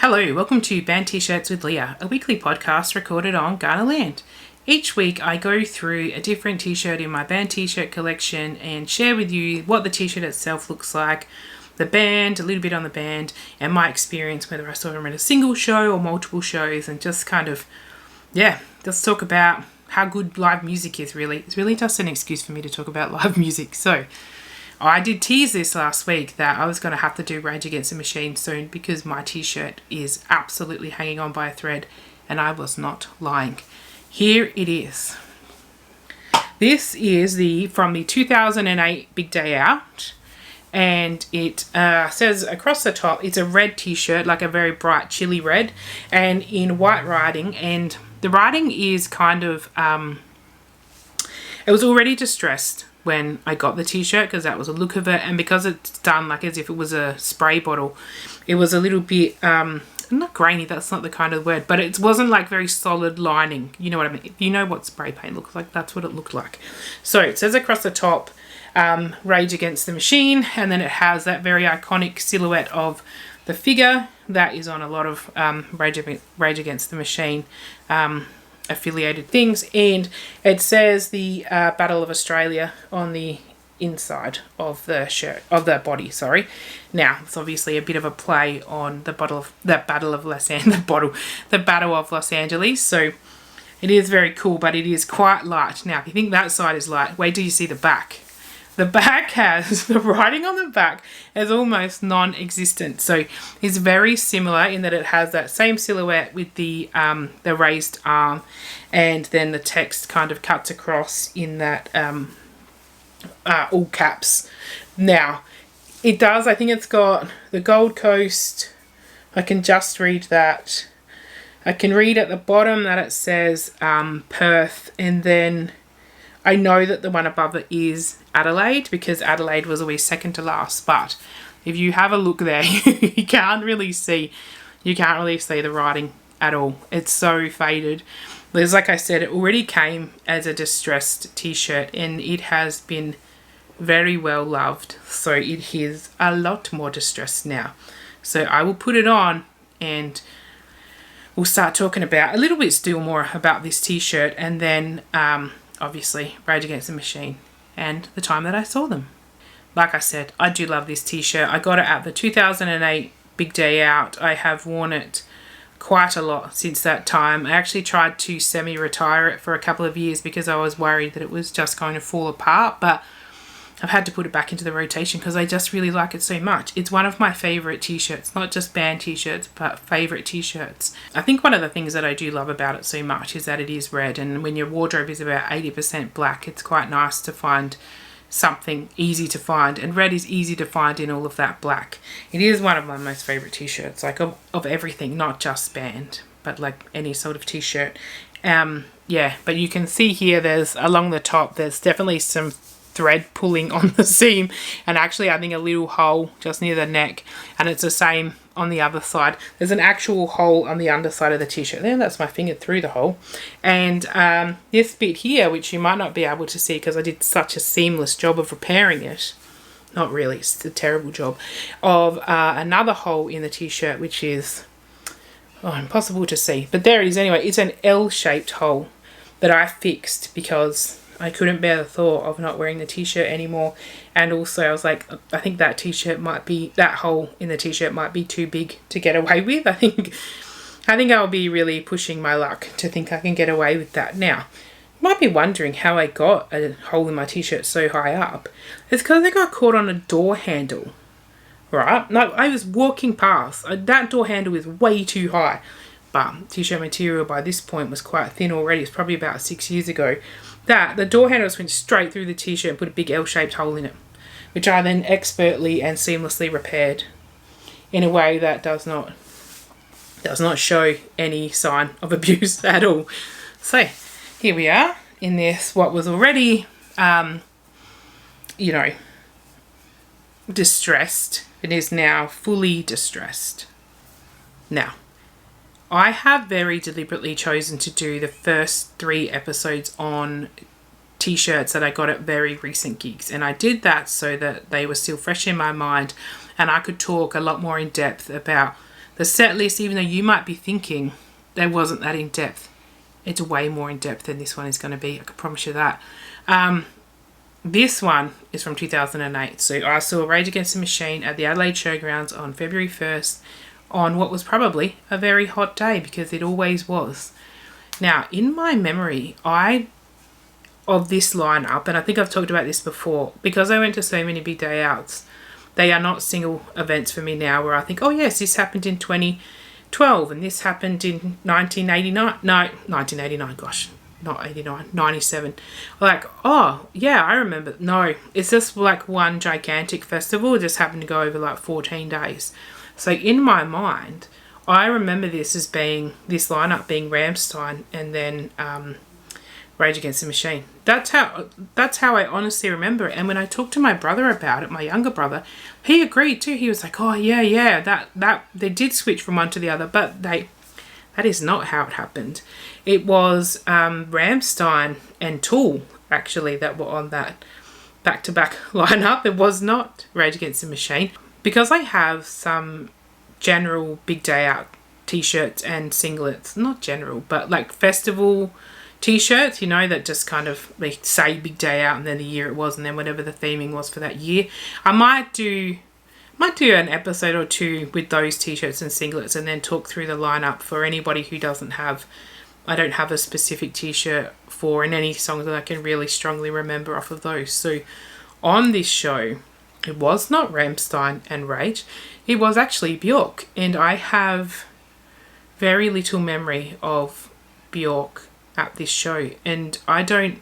Hello, welcome to Band T-Shirts with Leah, a weekly podcast recorded on Ghana land. Each week I go through a different t-shirt in my band t-shirt collection and share with you what the t-shirt itself looks like, the band, a little bit on the band, and my experience, whether I saw them at a single show or multiple shows, and just just talk about how good live music is really. It's really just an excuse for me to talk about live music. So I did tease this last week that I was going to have to do Rage Against the Machine soon because my t-shirt is absolutely hanging on by a thread, and I was not lying. Here it is. This is from the 2008 Big Day Out, and it says across the top, it's a red t-shirt, like a very bright chili red, and in white writing, and the writing is kind of, it was already distressed when I got the t-shirt because that was the look of it, and because it's done like as if it was a spray bottle, it was a little bit not grainy, that's not the kind of word, but it wasn't like very solid lining, you know what I mean. If you know what spray paint looks like, that's what it looked like. So it says across the top Rage Against the Machine, and then it has that very iconic silhouette of the figure that is on a lot of Rage Against the Machine affiliated things, and it says the Battle of Australia on the inside of the shirt, of the body, sorry. Now it's obviously a bit of a play on the Battle of Los Angeles, so it is very cool, but it is quite light. Now if you think that side is light, wait till you see the back. The back has, the writing on the back is almost non-existent. So it's very similar in that it has that same silhouette with the raised arm, and then the text kind of cuts across in that all caps. Now, it does, I think it's got the Gold Coast. I can just read that. I can read at the bottom that it says Perth, and then I know that the one above it is Adelaide because Adelaide was always second to last. But if you have a look there, you can't really see the writing at all. It's so faded. Because like I said, it already came as a distressed t-shirt and it has been very well loved. So it is a lot more distressed now. So I will put it on and we'll start talking about a little bit still more about this t-shirt, and then obviously Rage Against the Machine and the time that I saw them. Like I said, I do love this t-shirt. I got it at the 2008 Big Day Out. I have worn it quite a lot since that time. I actually tried to semi-retire it for a couple of years because I was worried that it was just going to fall apart, but I've had to put it back into the rotation because I just really like it so much. It's one of my favourite t-shirts, not just band t-shirts, but favourite t-shirts. I think one of the things that I do love about it so much is that it is red, and when your wardrobe is about 80% black, it's quite nice to find something easy to find, and red is easy to find in all of that black. It is one of my most favourite t-shirts, like of everything, not just band, but like any sort of t-shirt. But you can see here there's along the top, there's definitely some thread pulling on the seam, and actually I think a little hole just near the neck, and it's the same on the other side. There's an actual hole on the underside of the t-shirt there. That's my finger through the hole, and this bit here, which you might not be able to see because I did such a seamless job of repairing it, not really, it's a terrible job, of another hole in the t-shirt which is impossible to see, but there it is anyway. It's an L-shaped hole that I fixed because I couldn't bear the thought of not wearing the t-shirt anymore, and also I was like, I think that hole in the t-shirt might be too big to get away with. I think I'll be really pushing my luck to think I can get away with that. Now, you might be wondering how I got a hole in my t-shirt so high up. It's because I got caught on a door handle, right? No, I was walking past. That door handle was way too high, but t-shirt material by this point was quite thin already. It's probably about 6 years ago. The door handles went straight through the t-shirt and put a big L-shaped hole in it, which I then expertly and seamlessly repaired in a way that does not show any sign of abuse at all. So here we are in this, what was already, distressed. It is now fully distressed. Now, I have very deliberately chosen to do the first 3 episodes on t-shirts that I got at very recent gigs, and I did that so that they were still fresh in my mind and I could talk a lot more in depth about The set list, even though you might be thinking that wasn't that in depth, it's way more in depth than this one is going to be. I can promise you that. This one is from 2008. So I saw Rage Against the Machine at the Adelaide Showgrounds on February 1st on what was probably a very hot day, because it always was. Now, in my memory, of this lineup, and I think I've talked about this before, because I went to so many big day outs, they are not single events for me now where I think, oh yes, this happened in 2012 and this happened in 1989. No, 1989, gosh, not 89, 97. Like, oh yeah, I remember. No, it's just like one gigantic festival. It just happened to go over like 14 days. So in my mind, I remember this as being, this lineup being Rammstein and then Rage Against the Machine. That's how I honestly remember it. And when I talked to my brother about it, my younger brother, he agreed too. He was like, oh yeah, that they did switch from one to the other, but that is not how it happened. It was Rammstein and Tool actually that were on that back-to-back lineup. It was not Rage Against the Machine. Because I have some general big day out t-shirts and singlets, not general, but like festival t-shirts, you know, that just kind of like say big day out and then the year it was and then whatever the theming was for that year. I might do an episode or two with those t-shirts and singlets and then talk through the lineup for anybody who I don't have a specific t-shirt for, and any songs that I can really strongly remember off of those. So on this show, it was not Rammstein and Rage. It was actually Björk. And I have very little memory of Björk at this show. And I don't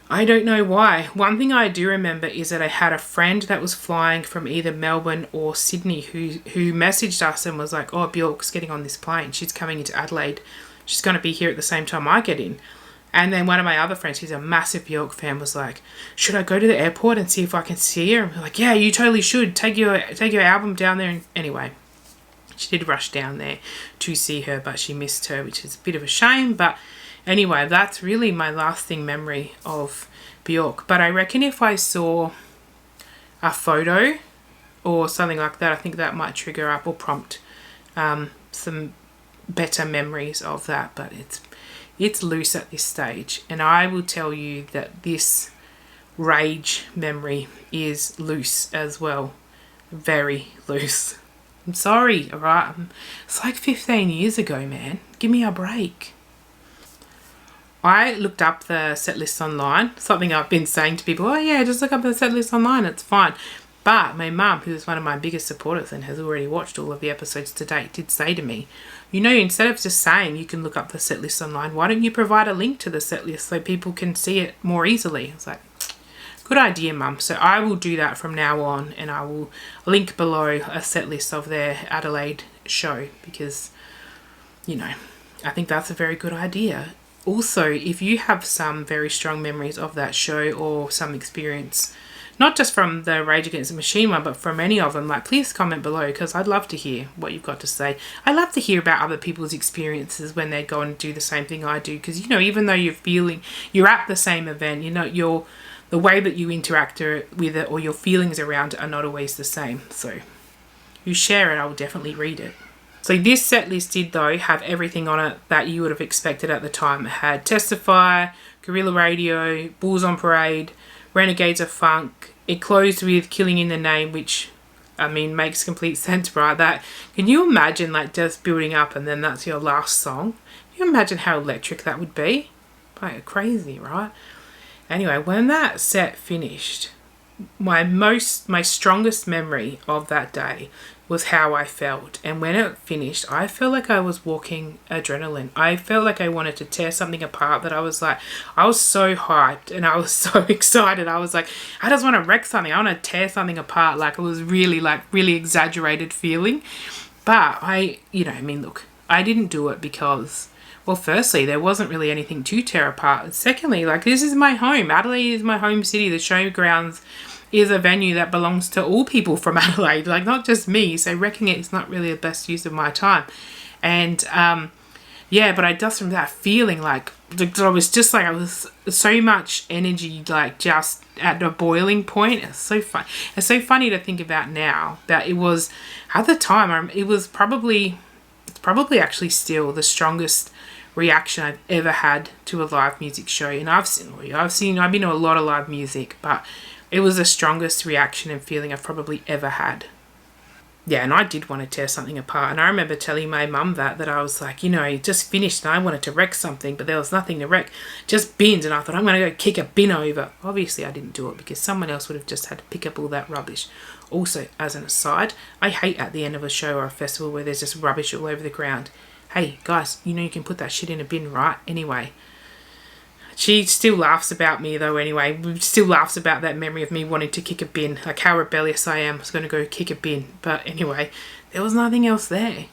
know why. One thing I do remember is that I had a friend that was flying from either Melbourne or Sydney who messaged us and was like, oh, Björk's getting on this plane. She's coming into Adelaide. She's going to be here at the same time I get in. And then one of my other friends, who's a massive Björk fan, was like, should I go to the airport and see if I can see her? And we're like, yeah, you totally should. Take your album down there. And anyway, she did rush down there to see her, but she missed her, which is a bit of a shame. But anyway, that's really my lasting memory of Björk. But I reckon if I saw a photo or something like that, I think that might trigger up or prompt some better memories of that. But it's loose at this stage, and I will tell you that this Rage memory is loose as well. Very loose. I'm sorry, alright? It's like 15 years ago, man. Give me a break. I looked up the set list online, something I've been saying to people, oh yeah, just look up the set list online, it's fine. But my mum, who is one of my biggest supporters and has already watched all of the episodes to date, did say to me, you know, instead of just saying you can look up the set list online, why don't you provide a link to the set list so people can see it more easily? I was like, good idea, Mum. So I will do that from now on, and I will link below a set list of their Adelaide show because, you know, I think that's a very good idea. Also, if you have some very strong memories of that show or some experience, not just from the Rage Against the Machine one, but from any of them, like, please comment below because I'd love to hear what you've got to say. I love to hear about other people's experiences when they go and do the same thing I do, because, you know, even though you're at the same event, you know, the way that you interact with it or your feelings around it are not always the same. So you share it, I will definitely read it. So this set list did, though, have everything on it that you would have expected at the time. It had Testify, Guerrilla Radio, Bulls on Parade, Renegades of Funk. It closed with Killing in the Name, which, I mean, makes complete sense, right? That, can you imagine, like, just building up and then that's your last song? Can you imagine how electric that would be? Like, crazy, right? Anyway, when that set finished, my strongest memory of that day was how I felt. And when it finished, I felt like I was walking adrenaline. I felt like I wanted to tear something apart, that I was so hyped and I was so excited. I was like, I just want to wreck something. I want to tear something apart. Like, it was really exaggerated feeling. But look, I didn't do it because, well, firstly, there wasn't really anything to tear apart. Secondly, like, this is my home. Adelaide is my home city. The Showgrounds is a venue that belongs to all people from Adelaide, like, not just me. So wrecking it is not really the best use of my time. And but I just, from that feeling, like, I was just like, I was so much energy, like just at a boiling point. It's so fun. It's so funny to think about now that it was at the time. It's probably actually still the strongest reaction I've ever had to a live music show. And I've been to a lot of live music, but it was the strongest reaction and feeling I've probably ever had. Yeah, and I did want to tear something apart. And I remember telling my mum that I was like, it just finished and I wanted to wreck something, but there was nothing to wreck, just bins. And I thought, I'm going to go kick a bin over. Obviously, I didn't do it because someone else would have just had to pick up all that rubbish. Also, as an aside, I hate at the end of a show or a festival where there's just rubbish all over the ground. Hey, guys, you can put that shit in a bin, right? Anyway. She still laughs about me though anyway. Still laughs about that memory of me wanting to kick a bin. Like how rebellious I am. I was going to go kick a bin. But anyway, there was nothing else there.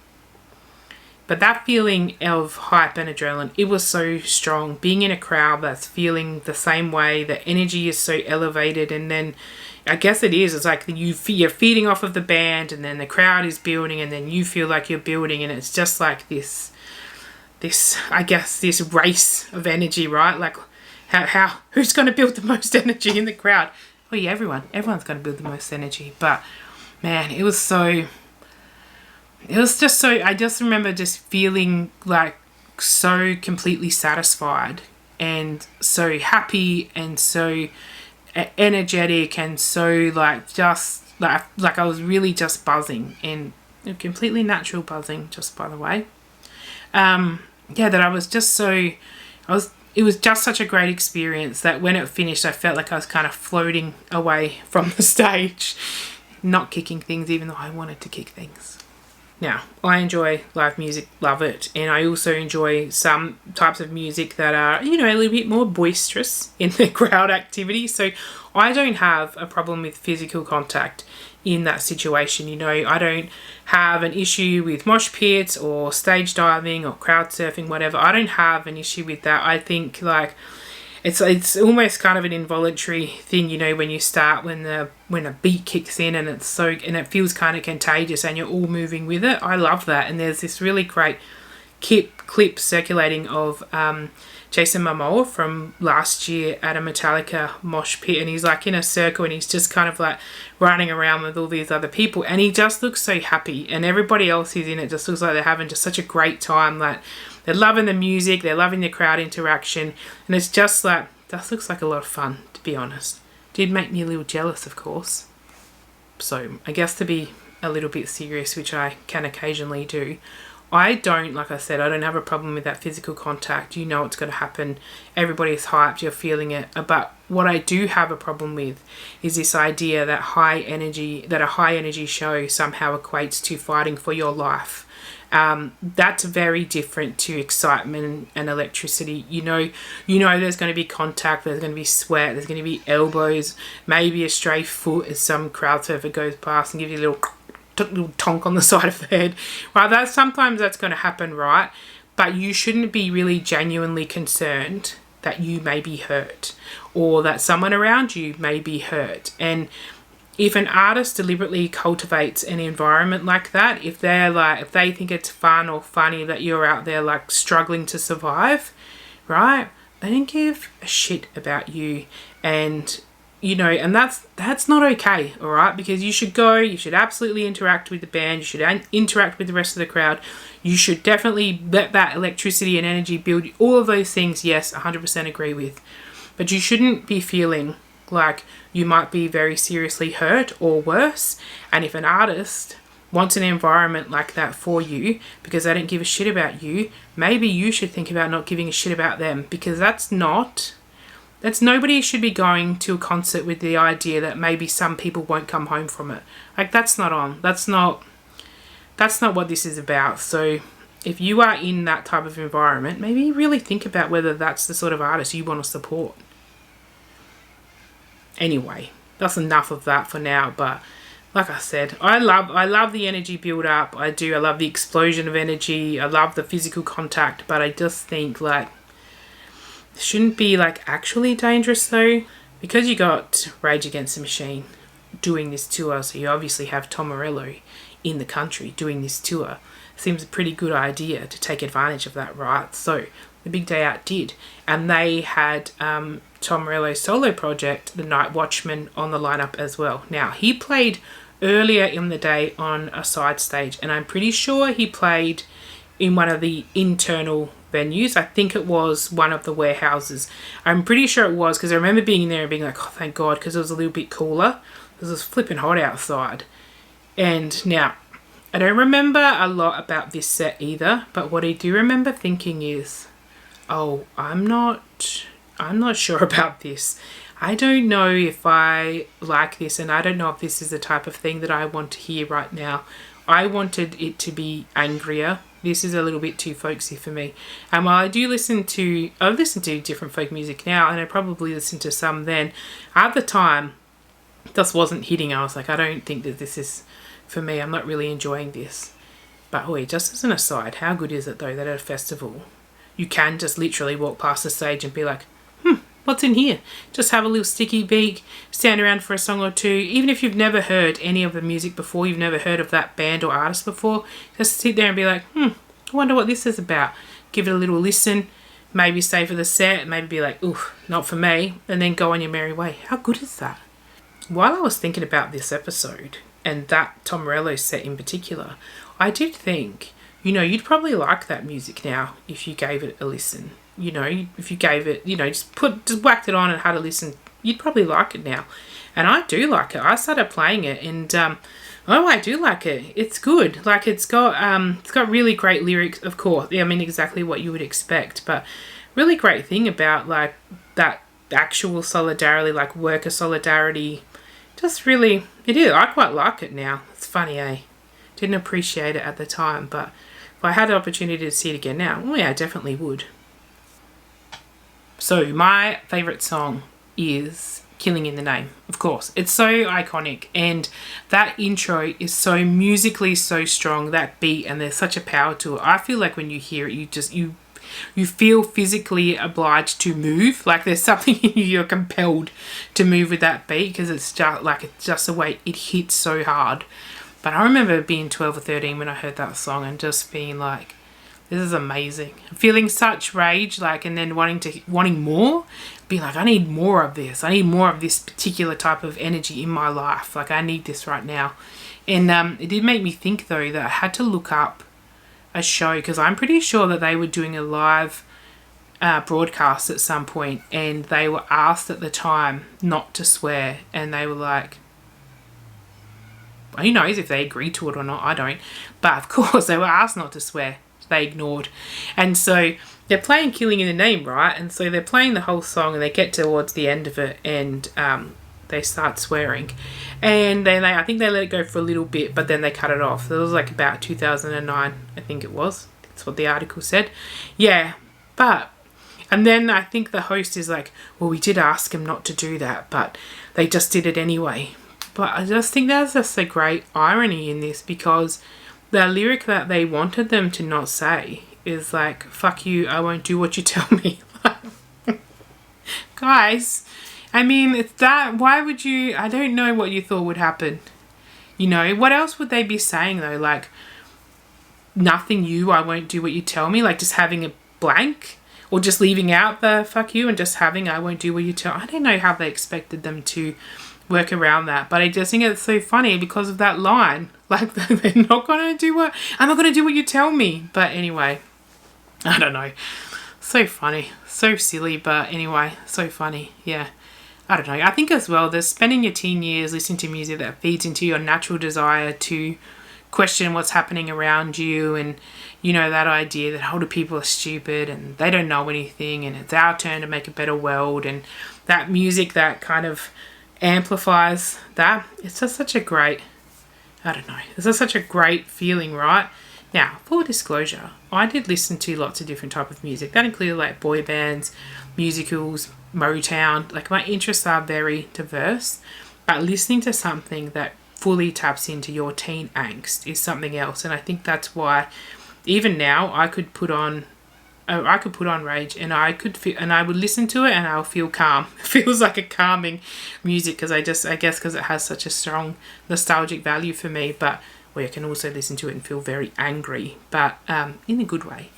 But that feeling of hype and adrenaline, it was so strong. Being in a crowd that's feeling the same way. The energy is so elevated. And then I guess it is. It's like you're feeding off of the band. And then the crowd is building. And then you feel like you're building. And it's just like this race of energy, right? Like who's going to build the most energy in the crowd? Oh yeah, everyone's going to build the most energy. But man, I just remember just feeling like so completely satisfied and so happy and so energetic and so like I was really just buzzing, and completely natural buzzing, just by the way. It was just such a great experience that when it finished, I felt like I was kind of floating away from the stage, not kicking things, even though I wanted to kick things. Now, I enjoy live music, love it, and I also enjoy some types of music that are, a little bit more boisterous in the crowd activity. So I don't have a problem with physical contact in that situation. I don't have an issue with mosh pits or stage diving or crowd surfing, whatever. I don't have an issue with that. I think like it's almost kind of an involuntary thing, when you start, when a beat kicks in and it feels kind of contagious and you're all moving with it. I love that. And there's this really great clip circulating of Jason Momoa from last year at a Metallica mosh pit, and he's like in a circle and he's just kind of like running around with all these other people, and he just looks so happy, and everybody else who's in it just looks like they're having just such a great time. Like they're loving the music, they're loving the crowd interaction, and it's just like, that looks like a lot of fun, to be honest. Did make me a little jealous, of course. So I guess to be a little bit serious, which I can occasionally do, I don't have a problem with that physical contact. It's going to happen. Everybody's hyped. You're feeling it. But what I do have a problem with is this idea that a high energy show somehow equates to fighting for your life. That's very different to excitement and electricity. There's going to be contact, there's going to be sweat, there's going to be elbows, maybe a stray foot as some crowd surfer goes past and gives you a little tonk on the side of the head. Right, sometimes that's going to happen, right? But you shouldn't be really genuinely concerned that you may be hurt or that someone around you may be hurt. And if an artist deliberately cultivates an environment like that, if they think it's fun or funny that you're out there like struggling to survive, right? They don't give a shit about you. And and that's not okay, all right? Because you should absolutely interact with the band, you should interact with the rest of the crowd, you should definitely let that electricity and energy build, all of those things, yes, 100% agree with. But you shouldn't be feeling like you might be very seriously hurt or worse. And if an artist wants an environment like that for you because they don't give a shit about you, maybe you should think about not giving a shit about them, because nobody should be going to a concert with the idea that maybe some people won't come home from it. Like that's not what this is about. So if you are in that type of environment, maybe really think about whether that's the sort of artist you want to support. Anyway, that's enough of that for now. But like I said, I love the energy build up. I love the explosion of energy. I love the physical contact. But I just think like, shouldn't be like actually dangerous though, because you got Rage Against the Machine doing this tour, so you obviously have Tom Morello in the country doing this tour. Seems a pretty good idea to take advantage of that, right? So The Big Day Out did. And they had Tom Morello's solo project, The Night Watchman, on the lineup as well. Now, he played earlier in the day on a side stage, and I'm pretty sure he played in one of the internal venues. I think it was one of the warehouses. I'm pretty sure it was, because I remember being in there and being like, oh, thank God, because it was a little bit cooler. Because it was flipping hot outside. And now, I don't remember a lot about this set either, but what I do remember thinking is, oh, I'm not sure about this. I don't know if I like this, and I don't know if this is the type of thing that I want to hear right now. I wanted it to be angrier. This is a little bit too folksy for me. And while I've listened to different folk music now, and I probably listened to some then, at the time, this wasn't hitting. I was like, I don't think that this is for me. I'm not really enjoying this. But just as an aside, how good is it though that at a festival, you can just literally walk past the stage and be like, what's in here? Just have a little sticky beak, stand around for a song or two. Even if you've never heard any of the music before, you've never heard of that band or artist before, just sit there and be like, I wonder what this is about. Give it a little listen, maybe stay for the set, maybe be like, oof, not for me, and then go on your merry way. How good is that? While I was thinking about this episode, and that Tom Morello set in particular, I did think, you'd probably like that music now if you gave it a listen. If you gave it, just whacked it on and had a listen, you'd probably like it now. And I do like it. I started playing it, and I do like it. It's good. Like, it's got really great lyrics, of course. I mean, exactly what you would expect, but really great thing about like that actual solidarity, like worker solidarity. Just really, it is. I quite like it now. It's funny, eh? Didn't appreciate it at the time, but if I had the opportunity to see it again now, I definitely would. So my favourite song is Killing in the Name, of course. It's so iconic, and that intro is so musically so strong, that beat, and there's such a power to it. I feel like when you hear it, you feel physically obliged to move. Like there's something in you, you're compelled to move with that beat, because it's just the way it hits so hard. But I remember being 12 or 13 when I heard that song and just being like, this is amazing. Feeling such rage, like, and then wanting more, being like, I need more of this. I need more of this particular type of energy in my life. Like, I need this right now. And it did make me think, though, that I had to look up a show, because I'm pretty sure that they were doing a live broadcast at some point, and they were asked at the time not to swear, and they were like, who knows if they agreed to it or not, I don't. But of course, they were asked not to swear. They ignored. And so they're playing Killing in the Name, right? And so they're playing the whole song, and they get towards the end of it, and they start swearing. And then I think they let it go for a little bit, but then they cut it off. It was like about 2009, I think it was. That's what the article said. Yeah, and then I think the host is like, well, we did ask him not to do that, but they just did it anyway. But I just think that's just a great irony in this, because the lyric that they wanted them to not say is like, fuck you, I won't do what you tell me. Guys, I mean, it's that, why would you, I don't know what you thought would happen. What else would they be saying though? Like, nothing you, I won't do what you tell me. Like just having a blank, or just leaving out the fuck you and just having I won't do what you tell. I don't know how they expected them to work around that, but I just think it's so funny because of that line. Like, they're not going to do what, I'm not going to do what you tell me. But anyway, I don't know. So funny. So silly, but anyway, so funny. Yeah. I don't know. I think as well, there's spending your teen years listening to music that feeds into your natural desire to question what's happening around you, and, that idea that older people are stupid and they don't know anything, and it's our turn to make a better world, and that music that kind of amplifies that. It's just such a great, I don't know, it's just such a great feeling, right? Now, full disclosure, I did listen to lots of different type of music. That included like boy bands, musicals, Motown. Like, my interests are very diverse, but listening to something that fully taps into your teen angst is something else. And I think that's why even now I could put on Rage, and I would listen to it and I'll feel calm. It feels like a calming music, because I guess because it has such a strong nostalgic value for me. But I can also listen to it and feel very angry, but in a good way.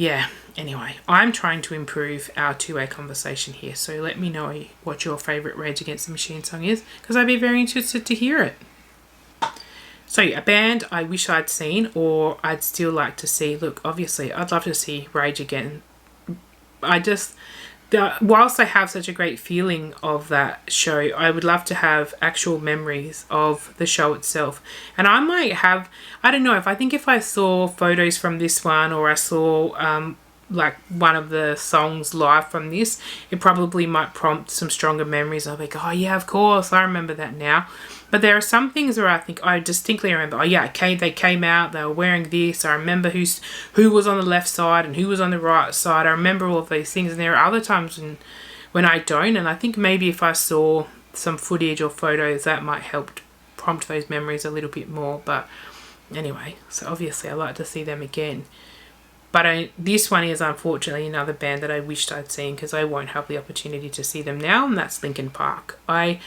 yeah, anyway, I'm trying to improve our two-way conversation here. So let me know what your favourite Rage Against the Machine song is, because I'd be very interested to hear it. So a band I wish I'd seen, or I'd still like to see. Look, obviously, I'd love to see Rage again. Whilst I have such a great feeling of that show, I would love to have actual memories of the show itself. And I might have, I don't know, if I saw photos from this one, or I saw like one of the songs live from this, it probably might prompt some stronger memories. I'll be like, oh yeah, of course, I remember that now. But there are some things where I think I distinctly remember, oh yeah, okay, they came out, they were wearing this, I remember who was on the left side and who was on the right side, I remember all of these things. And there are other times when I don't, and I think maybe if I saw some footage or photos, that might help prompt those memories a little bit more. But anyway, so obviously I like to see them again. But this one is unfortunately another band that I wished I'd seen, because I won't have the opportunity to see them now, and that's Linkin Park. I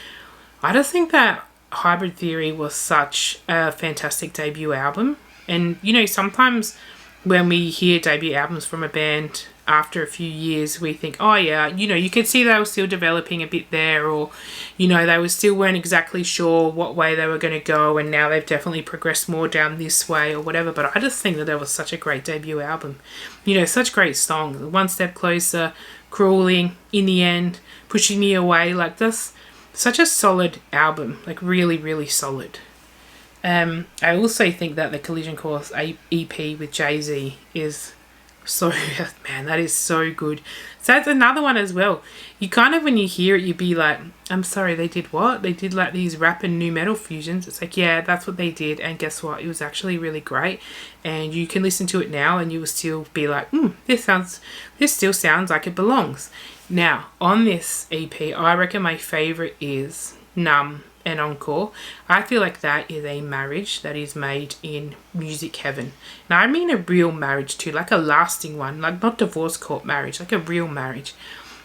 just think that Hybrid Theory was such a fantastic debut album. And, you know, sometimes when we hear debut albums from a band after a few years, we think, oh yeah, you know, you could see they were still developing a bit there, or, you know, they weren't exactly sure what way they were going to go, and now they've definitely progressed more down this way or whatever. But I just think that was such a great debut album. You know, such great songs. One Step Closer, Crawling, In the End, Pushing Me Away, like this. Such a solid album, like really, really solid. I also think that the Collision Course EP with Jay-Z is so, man, that is so good. So that's another one as well. You kind of, when you hear it, you'd be like, I'm sorry, they did what? They did like these rap and nu metal fusions. It's like, yeah, that's what they did. And guess what? It was actually really great. And you can listen to it now and you will still be like, this still sounds like it belongs. Now, on this EP, I reckon my favourite is Numb and Encore. I feel like that is a marriage that is made in music heaven. Now, I mean a real marriage too, like a lasting one, like not divorce court marriage, like a real marriage.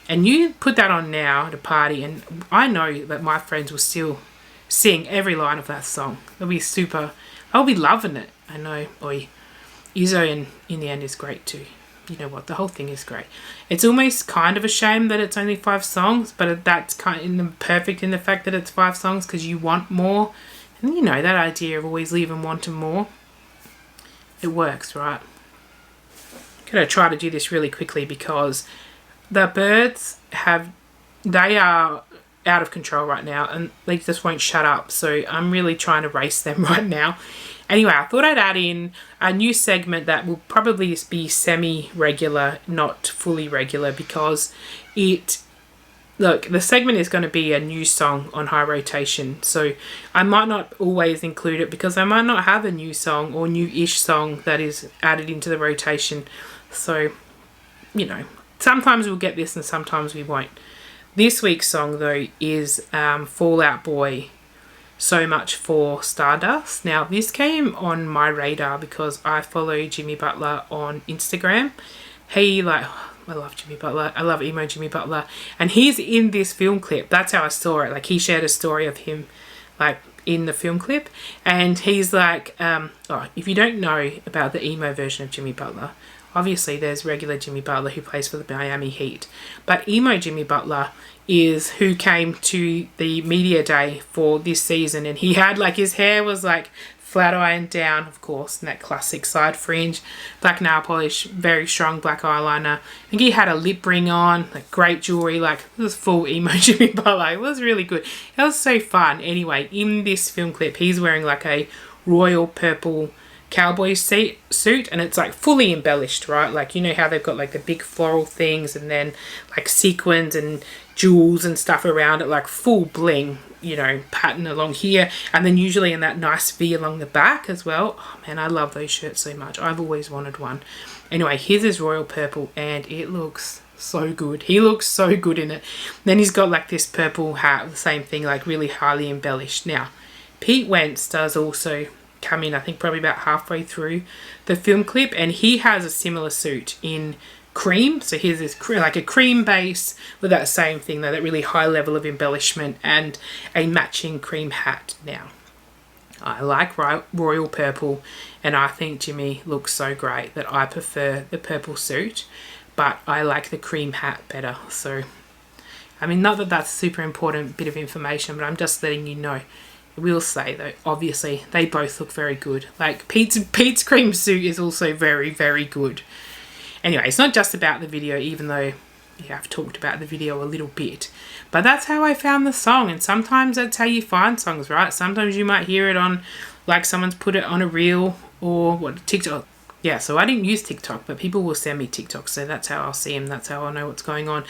And you put that on now at a party, and I know that my friends will still sing every line of that song. They'll be loving it. I know, Izzo in the End is great too. You know what, the whole thing is great. It's almost kind of a shame that it's only 5 songs, but that's kind of perfect in the fact that it's 5 songs, because you want more. And you know, that idea of always leaving wanting more, it works, right? I'm going to try to do this really quickly, because the birds they are out of control right now, and they just won't shut up. So I'm really trying to race them right now. Anyway, I thought I'd add in a new segment that will probably be semi-regular, not fully regular, because the segment is going to be a new song on high rotation. So I might not always include it, because I might not have a new song or new-ish song that is added into the rotation. So, you know, sometimes we'll get this and sometimes we won't. This week's song, though, is Fall Out Boy, So Much for Stardust. Now, this came on my radar because I follow Jimmy Butler on Instagram. I love Jimmy Butler. I love emo Jimmy Butler. And he's in this film clip. That's how I saw it. Like, he shared a story of him, like, in the film clip. And he's like, if you don't know about the emo version of Jimmy Butler, obviously there's regular Jimmy Butler who plays for the Miami Heat. But emo Jimmy Butler is who came to the media day for this season, and he had, like, his hair was like flat ironed down, of course, and that classic side fringe, black nail polish, very strong black eyeliner. I think he had a lip ring on, like great jewelry, like it was full emo Jimmy Butler. It was really good. It was so fun. Anyway, in this film clip, he's wearing like a royal purple cowboy suit, and it's like fully embellished, right? Like, you know how they've got like the big floral things and then like sequins and jewels and stuff around it, like full bling, you know, pattern along here, and then usually in that nice V along the back as well. Oh man, I love those shirts so much. I've always wanted one. Anyway, his is royal purple and it looks so good. He looks so good in it. Then he's got like this purple hat, the same thing, like really highly embellished. Now, Pete Wentz does also come in, I think probably about halfway through the film clip, and he has a similar suit in cream. So here's this like a cream base with that same thing, though, that really high level of embellishment, and a matching cream hat. Now, I like royal purple, and I think Jimmy looks so great that I prefer the purple suit, but I like the cream hat better. So, I mean, not that that's a super important bit of information, but I'm just letting you know. I will say though, obviously they both look very good. Like Pete's cream suit is also very, very good. Anyway, it's not just about the video, even though, yeah, I've talked about the video a little bit. But that's how I found the song, and sometimes that's how you find songs, right? Sometimes you might hear it on, like someone's put it on a reel or TikTok. Yeah, so I didn't use TikTok, but people will send me TikTok, so that's how I'll see them. That's how I'll know what's going on.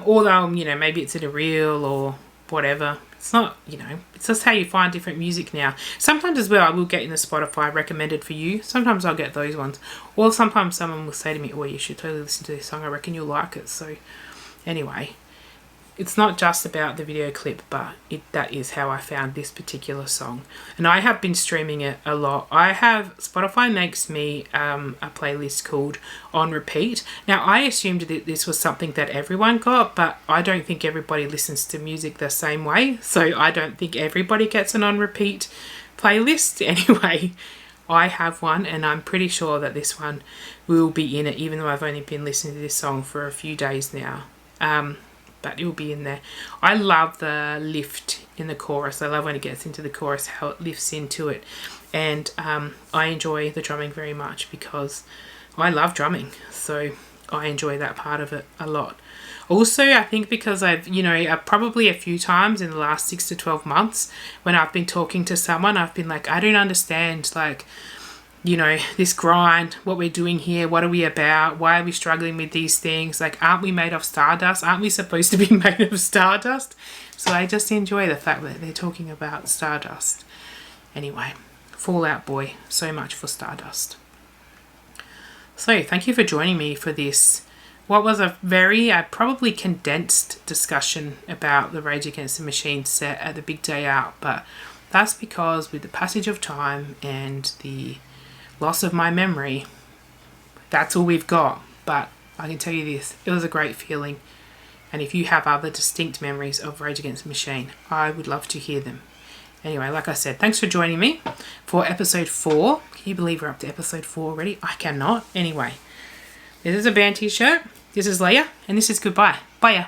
Or they'll, maybe it's in a reel or whatever. It's not, it's just how you find different music now. Sometimes as well, I will get in the Spotify recommended for you. Sometimes I'll get those ones. Or sometimes someone will say to me, oh, you should totally listen to this song. I reckon you'll like it. So anyway, it's not just about the video clip, but that is how I found this particular song. And I have been streaming it a lot. Spotify makes me a playlist called On Repeat. Now, I assumed that this was something that everyone got, but I don't think everybody listens to music the same way. So I don't think everybody gets an On Repeat playlist. Anyway, I have one, and I'm pretty sure that this one will be in it, even though I've only been listening to this song for a few days now. But it will be in there. I love the lift in the chorus. I love when it gets into the chorus, how it lifts into it. And I enjoy the drumming very much because I love drumming. So I enjoy that part of it a lot. Also, I think because I've, probably a few times in the last 6 to 12 months when I've been talking to someone, I've been like, I don't understand, this grind, what we're doing here, what are we about, why are we struggling with these things, aren't we made of stardust, aren't we supposed to be made of stardust? So I just enjoy the fact that they're talking about stardust. Anyway, Fall Out Boy, so much for Stardust. So thank you for joining me for this, what was a very probably condensed discussion about the Rage Against the Machine set at the big day out, but that's because with the passage of time and the loss of my memory, that's all we've got. But I can tell you this, it was a great feeling, and if you have other distinct memories of Rage Against the Machine, I would love to hear them. Anyway, like I said, thanks for joining me for episode 4. Can you believe we're up to episode 4 already? I cannot. Anyway, this is a band t-shirt, this is Leia, and this is goodbye. Bye ya.